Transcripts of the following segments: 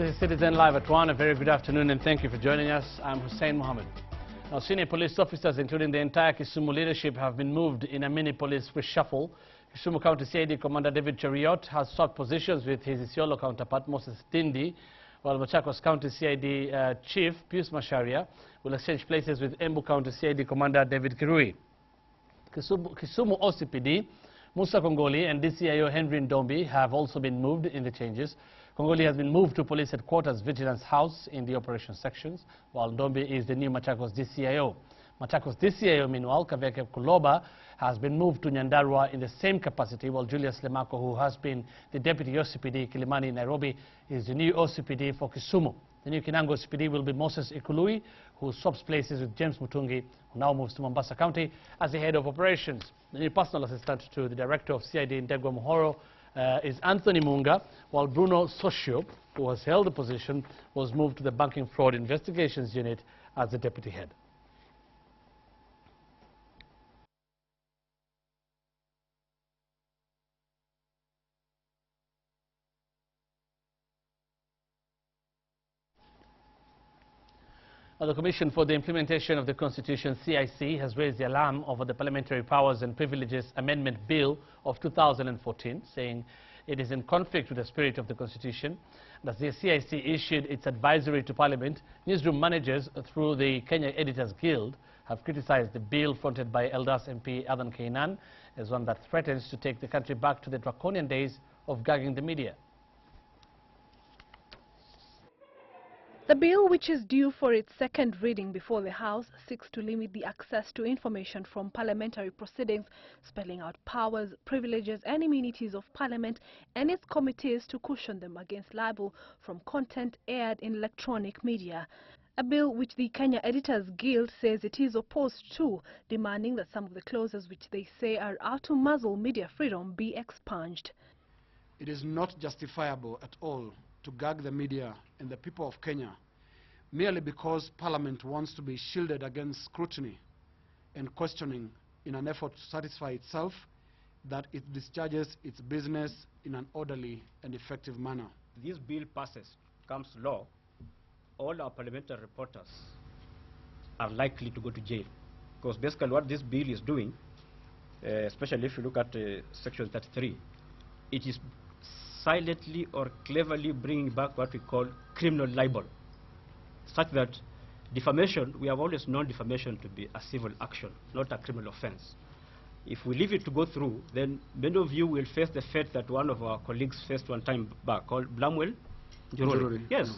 This is Citizen Live at 1. A very good afternoon and thank you for joining us. I'm Hussein Mohammed. Now, senior police officers, including the entire Kisumu leadership, have been moved in a mini-police reshuffle. Kisumu County CID Commander David Cheriot has swapped positions with his Isiolo counterpart Moses Tindi, while Machakos County CID Chief Pius Masharia will exchange places with Embu County CID Commander David Kirui. Kisumu OCPD Musa Kongoli and DCIO Henry Ndombi have also been moved in the changes. Kongoli has been moved to Police Headquarters Vigilance House in the operations sections, while Ndombi is the new Machakos DCIO. Machakos DCIO, meanwhile, Kaveke Kuloba, has been moved to Nyandarua in the same capacity, while Julius Lemako, who has been the Deputy OCPD Kilimani Nairobi, is the new OCPD for Kisumu. The new Kinango OCPD will be Moses Ikului, who swaps places with James Mutungi, who now moves to Mombasa County as the head of operations. The new personal assistant to the director of CID Ndegwa Muhoro is Anthony Munga, while Bruno Socio, who has held the position, was moved to the Banking Fraud Investigations Unit as the deputy head. The Commission for the Implementation of the Constitution, CIC, has raised the alarm over the Parliamentary Powers and Privileges Amendment Bill of 2014, saying it is in conflict with the spirit of the Constitution. As the CIC issued its advisory to Parliament, newsroom managers through the Kenya Editors Guild have criticized the bill fronted by Eldas MP Adan Kainan as one that threatens to take the country back to the draconian days of gagging the media. The bill, which is due for its second reading before the House, seeks to limit the access to information from parliamentary proceedings, spelling out powers, privileges and immunities of Parliament and its committees to cushion them against libel from content aired in electronic media. A bill which the Kenya Editors Guild says it is opposed to, demanding that some of the clauses which they say are out to muzzle media freedom be expunged. It is not justifiable at all to gag the media and the people of Kenya merely because Parliament wants to be shielded against scrutiny and questioning in an effort to satisfy itself that it discharges its business in an orderly and effective manner. This bill passes, becomes law, all our parliamentary reporters are likely to go to jail. Because basically what this bill is doing, especially if you look at section 33, it is silently or cleverly bringing back what we call criminal libel, such that defamation, we have always known defamation to be a civil action, not a criminal offense. If we leave it to go through, then many of you will face the fate that one of our colleagues faced one time back, called Blamwell Jurori. Yes.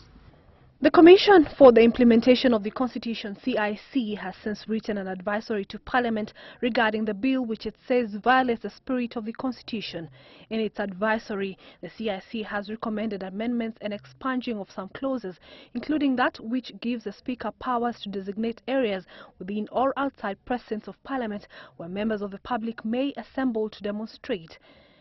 The Commission for the Implementation of the Constitution, CIC, has since written an advisory to Parliament regarding the bill which it says violates the spirit of the Constitution. In its advisory, the CIC has recommended amendments and expunging of some clauses, including that which gives the Speaker powers to designate areas within or outside precincts of Parliament where members of the public may assemble to demonstrate.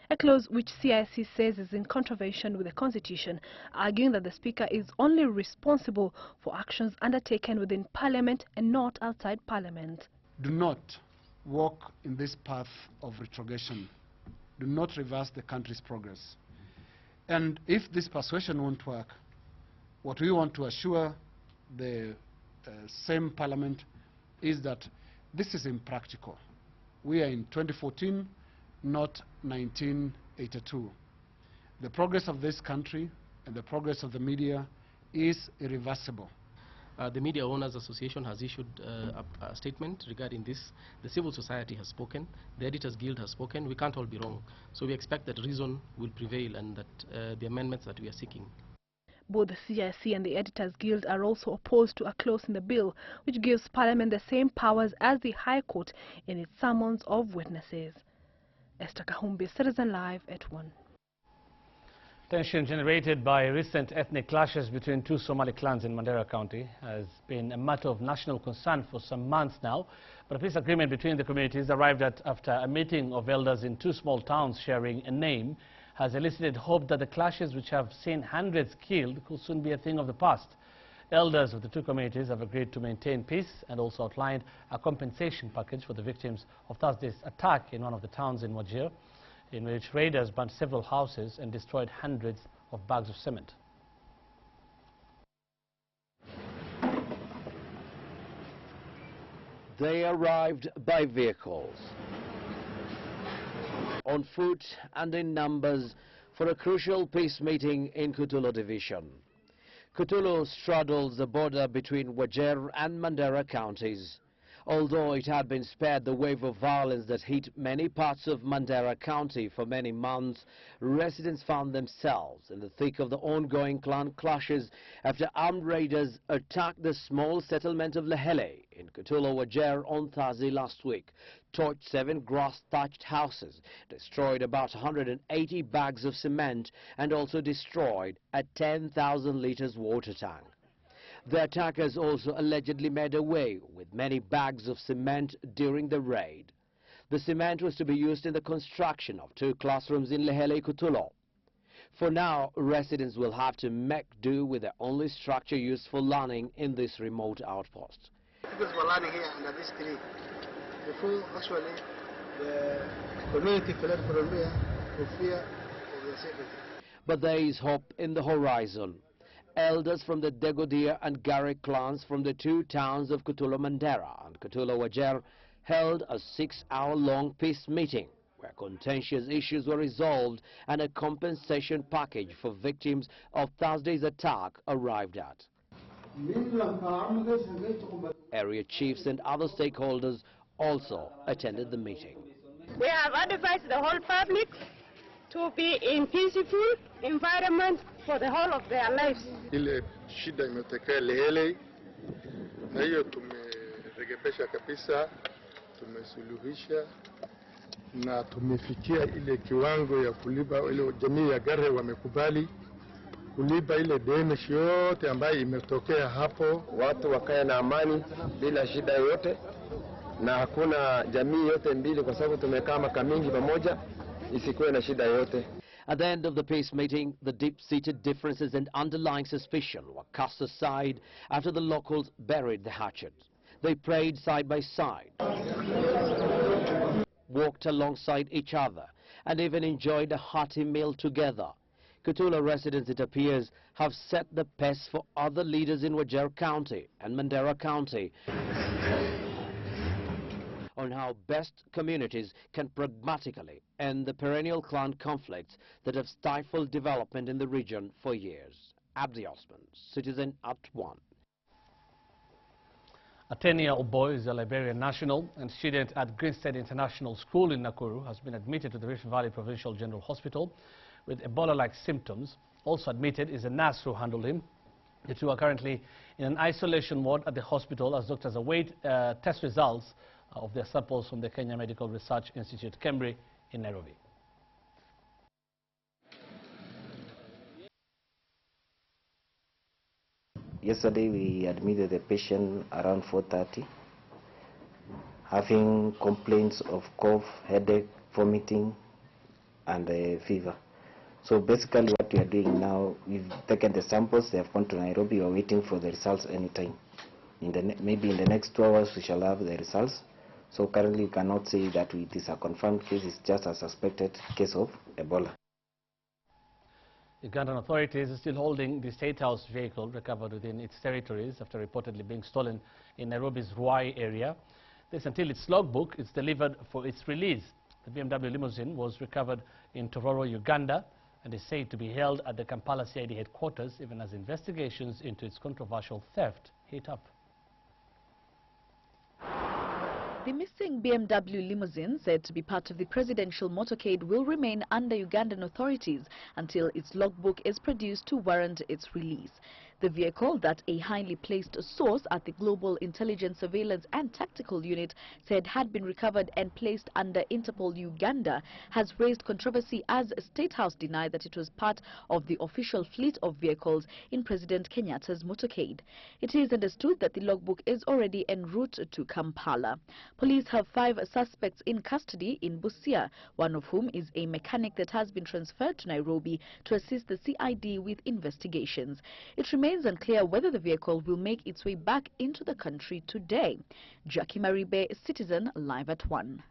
A clause which CIC says is in contravention with the Constitution, arguing that the Speaker is only responsible for actions undertaken within Parliament and not outside Parliament. Do not walk in this path of retrogression. Do not reverse the country's progress. And if this persuasion won't work, what we want to assure the same Parliament is that this is impractical. We are in 2014, not 1982. The progress of this country and the progress of the media is irreversible. The Media Owners Association has issued a statement regarding this. The civil society has spoken. The Editors Guild has spoken. We can't all be wrong. So we expect that reason will prevail and that the amendments that we are seeking. Both the CIC and the Editors Guild are also opposed to a clause in the bill which gives Parliament the same powers as the High Court in its summons of witnesses. Esther Kahumbi, Citizen Live at 1. Tension generated by recent ethnic clashes between two Somali clans in Mandera County has been a matter of national concern for some months now. But a peace agreement between the communities arrived at after a meeting of elders in two small towns sharing a name has elicited hope that the clashes, which have seen hundreds killed, could soon be a thing of the past. Elders of the two communities have agreed to maintain peace and also outlined a compensation package for the victims of Thursday's attack in one of the towns in Wajir, in which raiders burnt several houses and destroyed hundreds of bags of cement. They arrived by vehicles, on foot and in numbers for a crucial peace meeting in Kutulo division. Kutulo straddles the border between Wajer and Mandera counties. Although it had been spared the wave of violence that hit many parts of Mandera County for many months, residents found themselves in the thick of the ongoing clan clashes after armed raiders attacked the small settlement of Lehele in Kutulo Wajer on Thursday last week, torched 7 grass-thatched houses, destroyed about 180 bags of cement, and also destroyed a 10,000 litres water tank. The attackers also allegedly made away with many bags of cement during the raid. The cement was to be used in the construction of 2 classrooms in Lehele Kutulo. For now, residents will have to make do with the only structure used for learning in this remote outpost. Because we're learning here under this tree. Before, actually, the community fled from here for fear of the safety. But there is hope in the horizon. Elders from the Degodia and Garek clans from the 2 towns of Kutulo Mandera and Kutulo Wajer held a 6-hour-long peace meeting where contentious issues were resolved and a compensation package for victims of Thursday's attack arrived at. Area chiefs and other stakeholders also attended the meeting. We have advised the whole public to be in peaceful environment for the whole of their lives. Ile shida imetokea Lehele, na hiyo tumerekebisha kabisa, tumesuluhisha na tumefikia ile kiwango ya kulipa. Ile jamii ya Gare wamekubali kulipa ile damage yote ambayo imetokea hapo. Watu wakae na amani bila shida yoyote, na hakuna jamii yote mbili, kwa sababu tumekaa maka mingi pamoja, isikuwe na shida yote. At the end of the peace meeting, the deep-seated differences and underlying suspicion were cast aside after the locals buried the hatchet. They prayed side by side, walked alongside each other, and even enjoyed a hearty meal together. Kutulo residents, it appears, have set the pace for other leaders in Wajer County and Mandera County on how best communities can pragmatically end the perennial clan conflicts that have stifled development in the region for years. Abdi Osman, Citizen at 1. A 10-year-old boy is a Liberian national and student at Greenstead International School in Nakuru has been admitted to the Rift Valley Provincial General Hospital with Ebola-like symptoms. Also admitted is a nurse who handled him. The 2 are currently in an isolation ward at the hospital as doctors await test results of their samples from the Kenya Medical Research Institute, Kemri, in Nairobi. Yesterday we admitted the patient around 4:30, having complaints of cough, headache, vomiting, and fever. So basically what we are doing now, we've taken the samples, they have gone to Nairobi, we are waiting for the results anytime. Maybe in the next 2 hours we shall have the results. So currently we cannot say that it is a confirmed case, it's just a suspected case of Ebola. Ugandan authorities are still holding the State House vehicle recovered within its territories after reportedly being stolen in Nairobi's Ruai area. This until its logbook is delivered for its release. The BMW limousine was recovered in Tororo, Uganda, and is said to be held at the Kampala CID headquarters even as investigations into its controversial theft heat up. The missing BMW limousine, said to be part of the presidential motorcade, will remain under Ugandan authorities until its logbook is produced to warrant its release. The vehicle, that a highly placed source at the Global Intelligence Surveillance and Tactical Unit said had been recovered and placed under Interpol Uganda, has raised controversy as State House denied that it was part of the official fleet of vehicles in President Kenyatta's motorcade. It is understood that the logbook is already en route to Kampala. Police have 5 suspects in custody in Busia, one of whom is a mechanic that has been transferred to Nairobi to assist the CID with investigations. It remains unclear whether the vehicle will make its way back into the country today. Jackie Maribe, Citizen, live at 1.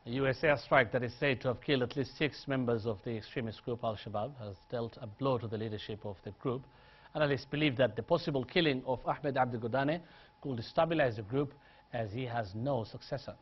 A US airstrike that is said to have killed at least 6 members of the extremist group Al-Shabab has dealt a blow to the leadership of the group. Analysts believe that the possible killing of Ahmed Abdi Godane could destabilize the group as he has no successor.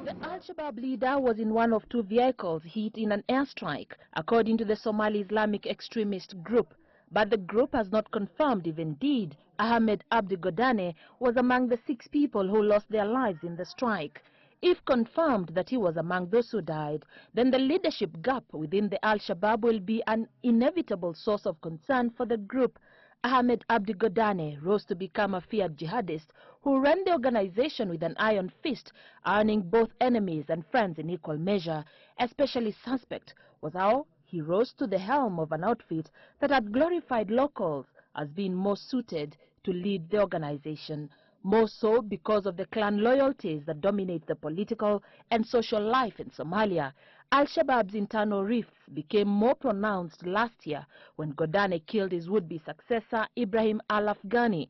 The Al-Shabab leader was in one of two vehicles hit in an airstrike, according to the Somali Islamic extremist group. But the group has not confirmed if indeed Ahmed Abdi Godane was among the 6 people who lost their lives in the strike. If confirmed that he was among those who died, then the leadership gap within the Al-Shabab will be an inevitable source of concern for the group. Ahmed Abdi Godane rose to become a feared jihadist who ran the organization with an iron fist, earning both enemies and friends in equal measure. Especially suspect was how he rose to the helm of an outfit that had glorified locals as being more suited to lead the organization, more so because of the clan loyalties that dominate the political and social life in Somalia. Al-Shabaab's internal rifts became more pronounced last year when Godane killed his would-be successor, Ibrahim al-Afghani.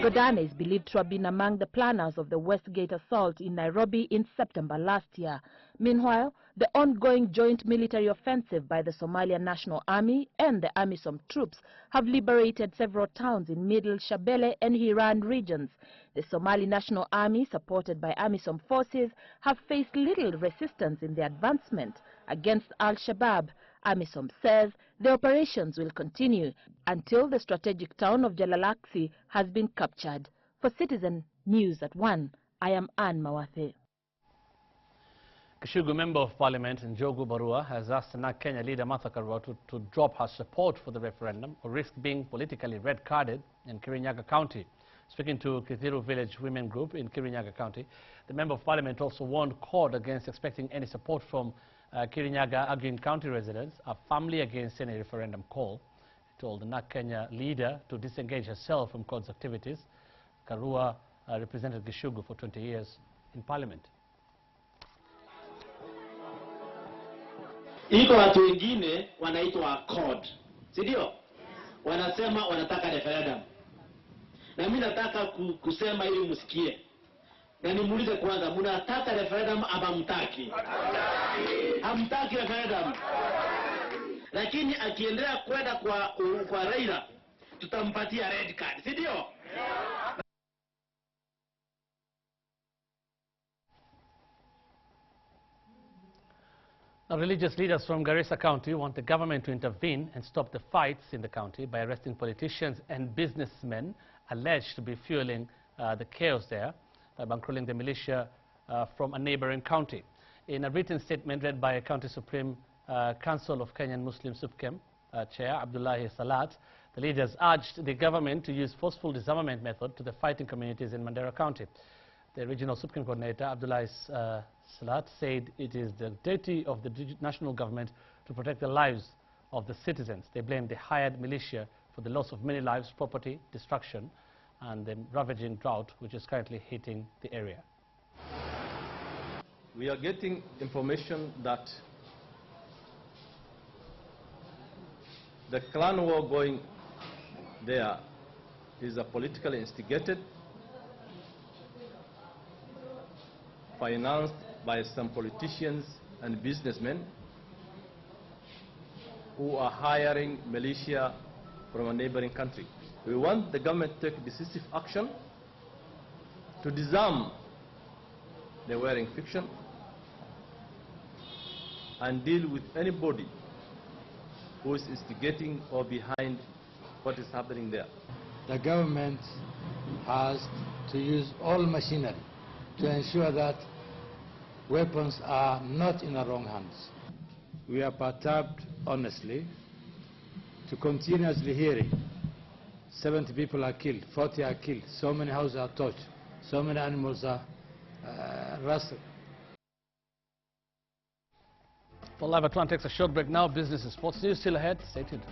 Godane is believed to have been among the planners of the Westgate assault in Nairobi in September last year. Meanwhile, the ongoing joint military offensive by the Somalian National Army and the AMISOM troops have liberated several towns in Middle Shabelle and Hiran regions. The Somali National Army, supported by AMISOM forces, have faced little resistance in the advancement against Al-Shabaab. AMISOM says the operations will continue until the strategic town of Jalalaksi has been captured. For Citizen News at 1, I am Anne Mawathe. Kishugu Member of Parliament Njogu Barua has asked NARC Kenya leader Martha Karua to drop her support for the referendum or risk being politically red-carded in Kirinyaga County. Speaking to Kithiru Village Women Group in Kirinyaga County, the Member of Parliament also warned CORD against expecting any support from Kirinyaga, arguing county residents are firmly against any referendum call. He told the NARC Kenya leader to disengage herself from CORD's activities. Karua represented Kishugu for 20 years in Parliament. Iko watu wengine wanaitwa CORD, si ndio? Wanasema wanataka referendum. Na mimi nataka kusema ili msikie. Na nimuulize kwanza, mnataka referendum ama hamtaki? Hamtaki referendum. Lakini akiendelea kwenda kwa Raila, tutampatia red card, si ndio? Now, religious leaders from Garissa County want the government to intervene and stop the fights in the county by arresting politicians and businessmen alleged to be fueling the chaos there by bankrolling the militia from a neighboring county. In a written statement read by County Supreme Council of Kenyan Muslim SUPKEM Chair Abdullahi Salat, the leaders urged the government to use forceful disarmament method to the fighting communities in Mandera County. The regional SUPKEM coordinator Abdullahi Salat said it is the duty of the national government to protect the lives of the citizens. They blamed the hired militia for the loss of many lives, property, destruction, and the ravaging drought which is currently hitting the area. We are getting information that the clan war going there is a politically instigated, financed by some politicians and businessmen who are hiring militia from a neighboring country. We want the government to take decisive action to disarm the wearing fiction and deal with anybody who is instigating or behind what is happening there. The government has to use all machinery to ensure that weapons are not in the wrong hands. We are perturbed, honestly, to continuously hearing 70 people are killed, 40 are killed, so many houses are torched, so many animals are rustled. For Live at 1 takes a short break now. Business and sports news still ahead. Stay tuned.